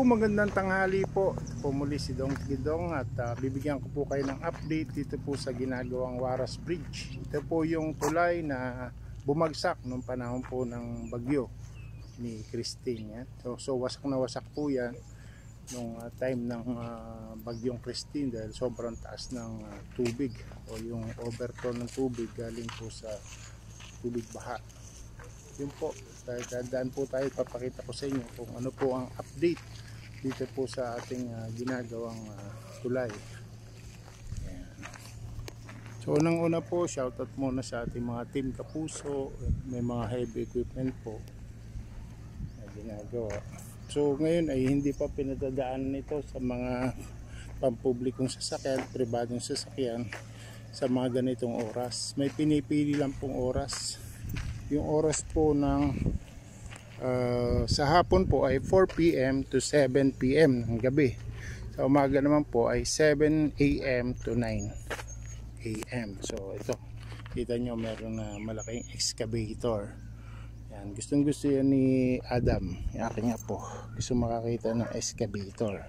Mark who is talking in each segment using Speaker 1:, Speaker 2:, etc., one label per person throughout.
Speaker 1: magandang tanghali po. Ito po muli si Dong Gidong at bibigyan ko po kayo ng update dito po sa ginagawang Waras Bridge. Ito po yung tulay na bumagsak nung panahon po ng bagyo ni Christine. So wasak na wasak po yan nung time ng bagyong Christine dahil sobrang taas ng tubig o yung overflow ng tubig galing po sa tubig baha. Yun po, dadaan po tayo, papakita ko sa inyo kung ano po ang update dito po sa ating ginagawang tulay. Ayan. So unang-una po, shoutout muna sa ating mga team Kapuso, may mga heavy equipment po na ginagawa. So ngayon ay hindi pa pinadadaan nito sa mga pampublikong sasakyan, pribadong sasakyan sa mga ganitong oras. May pinipili lang pong oras. Yung oras po ng sa hapon po ay 4 PM to 7 PM ng gabi. Sa umaga naman po ay 7 AM to 9 AM. So ito, kita nyo meron na malaking excavator. Yan, gustong gusto yan ni Adam, yung aking apo. Gusto makakita ng excavator.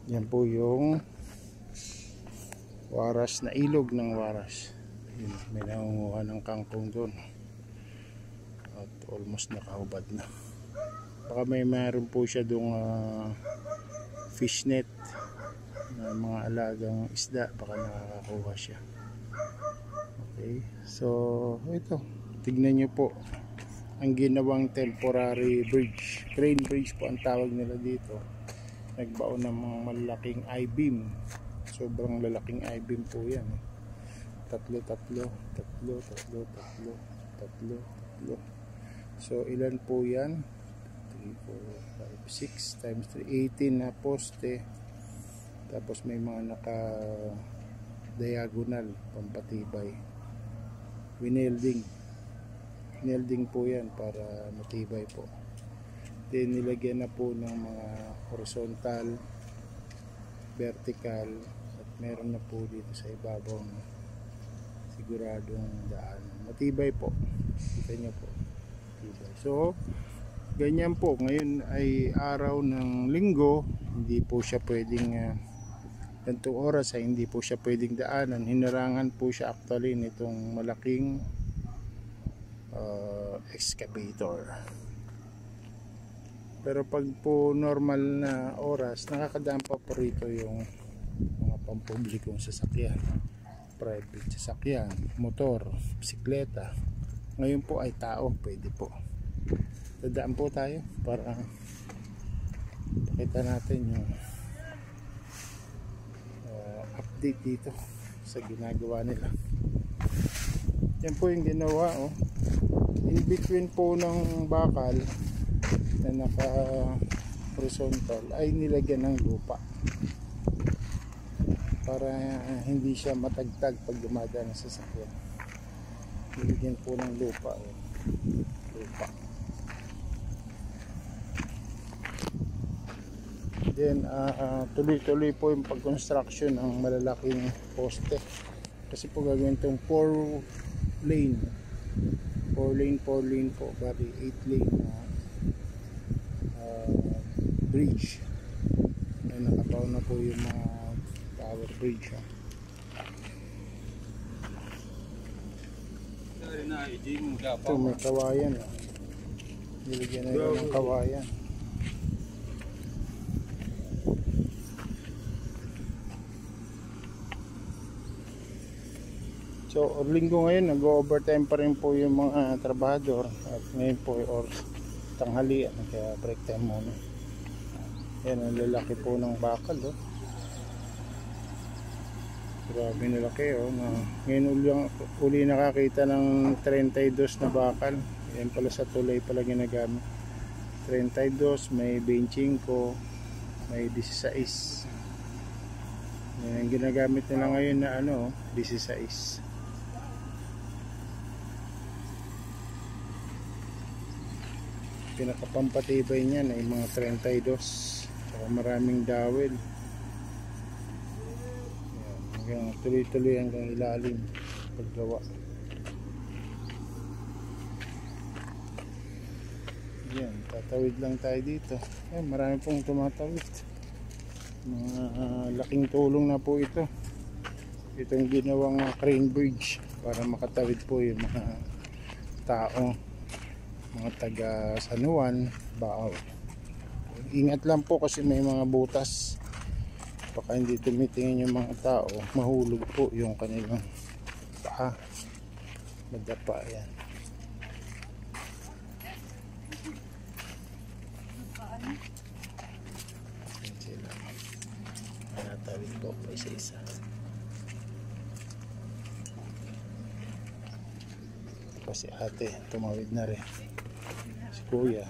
Speaker 1: Yan po yung Waras na ilog ng Waras. May nangunguha ng kangkong doon at almost nakahubad na. Baka may meron po siya doong fishnet na mga alagang isda, baka nakakakuha siya. Okay, so ito, tignan nyo po ang ginawang temporary bridge, crane bridge po ang tawag nila dito. Nagbaon ng mga malaking I-beam, sobrang lalaking I-beam po yan. Tatlo. So ilan po yan? 3, 4, 5, 6 times 3, 18 na poste. Tapos may mga naka diagonal pampatibay. Winelding po yan para matibay po. Then nilagyan na po ng mga horizontal, vertical, at meron na po dito sa ibabaw siguradong daan. Matibay po. Kita nyo po. Matibay. So, ganyan po. Ngayon ay araw ng linggo. Hindi po siya pwedeng ganitong oras ay hindi po siya pwedeng daanan. Hinarangan po siya actually nitong malaking excavator. Pero pag po normal na oras, nakakadaan pa po rito yung mga pampublikong sasakyan, private sasakyan, motor, bisikleta. Ngayon po ay tao, pwede po. Dadaan po tayo para pakita natin yung update dito sa ginagawa nila. Yan po yung ginawa, oh. In between po ng bakal na naka horizontal ay nilagyan ng lupa para hindi siya matagtag pag dumadaan sa sasakyan. Nilagyan po ng lupa, oh. Lupa. Then tuloy-tuloy po yung pag-construction ng malalaking poste. Kasi po gagawin itong 4 lane po, bali 8 lane bridge. Ay, nakabaw na po yung mga tower bridge. Ito may kawayan. Nilagyan na yun ng kawayan. So linggo ngayon nag-overtime pa rin po yung mga trabahador at ngayon po or tanghalian kaya break time muna. Yan ang lalaki po ng bakal, oh. Grabe na laki, oh. Ngayon uli nakakita ng 32 na bakal. Yan pala sa tulay pala ginagamit. 32, may 25, may 16. Yan ang ginagamit nila ngayon na 16. Pinakapampatibay niyan ay mga 32. Saka maraming dawel. Yan, hanggang tuloy-tuloy hanggang ilalim paggawa. Yan, tatawid lang tayo dito. Ay, marami pong tumatawid. Mga laking tulong na po ito. Itong ginawang crane bridge para makatawid po yung mga tao, mga taga San Juan, Baaw. Ingat lang po kasi may mga butas. Baka hindi tumitingin yung mga tao, mahulog po yung kanilang paa. Madapa yan. Natawid po pa isa-isa. Kasi ate tumawid na rin, si kuya.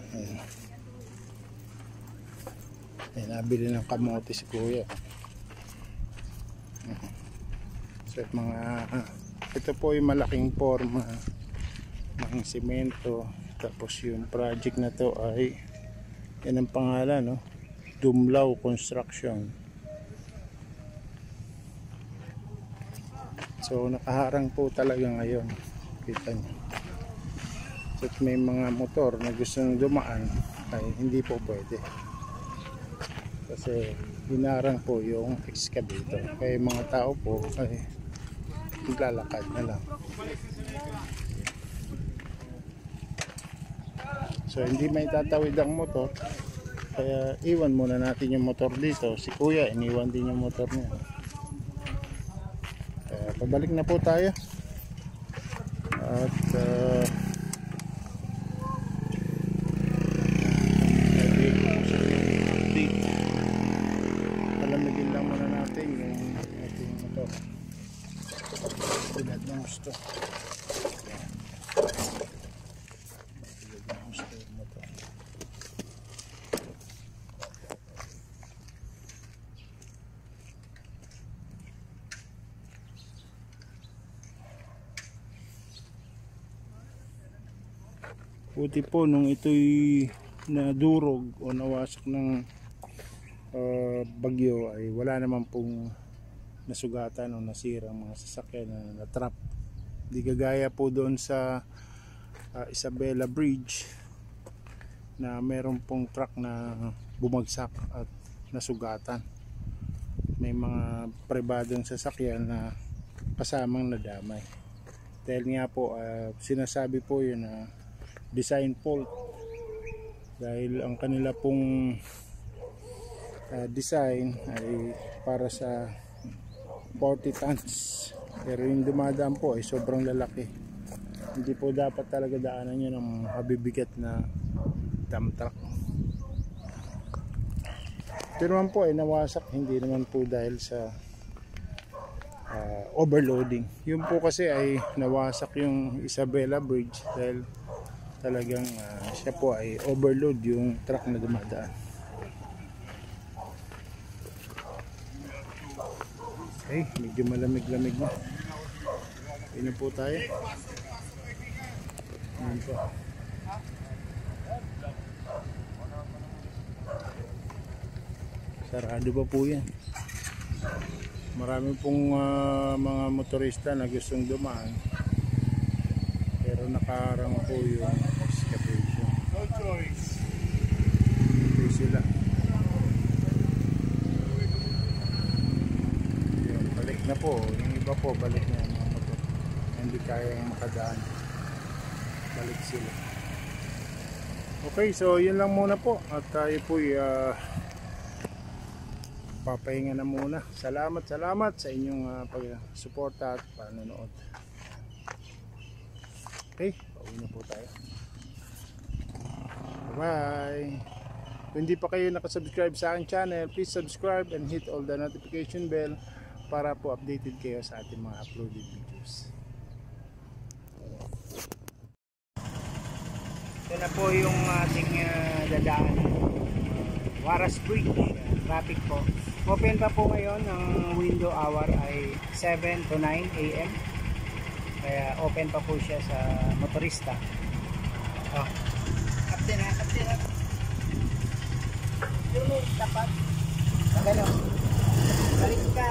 Speaker 1: Ayan, nabili ng kamote si kuya. So ito po yung malaking forma ng simento. Tapos yung project na to ay yan ang pangalan, no? Dumlao Construction. So nakaharang po talaga ngayon, kita nyo. So may mga motor na gustong dumaan ay hindi po pwede kasi hinarang po yung excavator. Kaya mga tao po ay maglalakad na lang. So hindi may tatawid ang motor, kaya iwan muna natin yung motor dito. Si kuya iniwan din yung motor niya. Kaya pabalik na po tayo. At palamigin lang muna natin yung ating motor. Tulad ng gusto. Buti po nung ito'y nadurog o nawasak ng bagyo ay wala naman pong nasugatan o nasira mga sasakyan na natrap. Di kagaya po doon sa Isabela Bridge na meron pong truck na bumagsak at nasugatan. May mga pribadong sasakyan na kasamang nadamay. Dahil nga po sinasabi po yun na design fault, dahil ang kanila pong design ay para sa 40 tons, pero yung dumadaan po ay sobrang lalaki. Hindi po dapat talaga daanan yun ng mabibigat na dump truck. Pero naman po ay nawasak, hindi naman po dahil sa overloading. Yun po kasi ay nawasak yung Isabela Bridge dahil talagang siya po ay overload yung truck na dumadaan. Okay, medyo malamig-lamig na. Ino po tayo. Ayan po. Sarado pa po yan. Marami pong mga motorista na gustong dumaan, pero nakaharang po yung excavation. No choice. Hindi sila. Yun, balik na po. Yung iba po balik na yung mga motor. Hindi kayang makadaan. Balik sila. Okay, so yun lang muna po. At tayo po papahinga na muna. Salamat sa inyong pagsuporta at panonood. Okay, pauwi na po tayo. Bye! Kung hindi pa kayo nakasubscribe sa aking channel, please subscribe and hit all the notification bell para po updated kayo sa ating mga uploaded videos. Ito na po yung ating dadaan. Waras Bridge, traffic po. Open pa po ngayon, ang window hour ay 7 to 9 AM. Kaya open pa po siya sa motorista. Oh. Kapten ha, kapten ha. Yung tapat. Magano. Balik ka.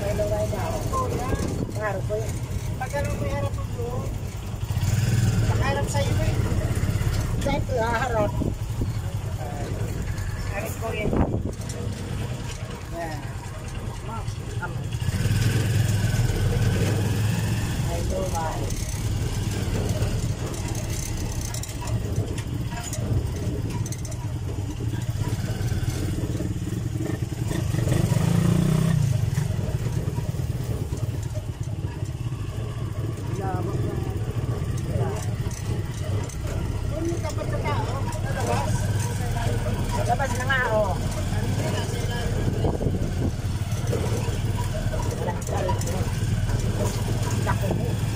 Speaker 1: Kailan
Speaker 2: Ganun may harap ang doon. Nakaharap sa'yo eh. Saan ito haharap? Harap ko yun. Yan. Ay, lumay. Labas na nga, oh. Naku mo.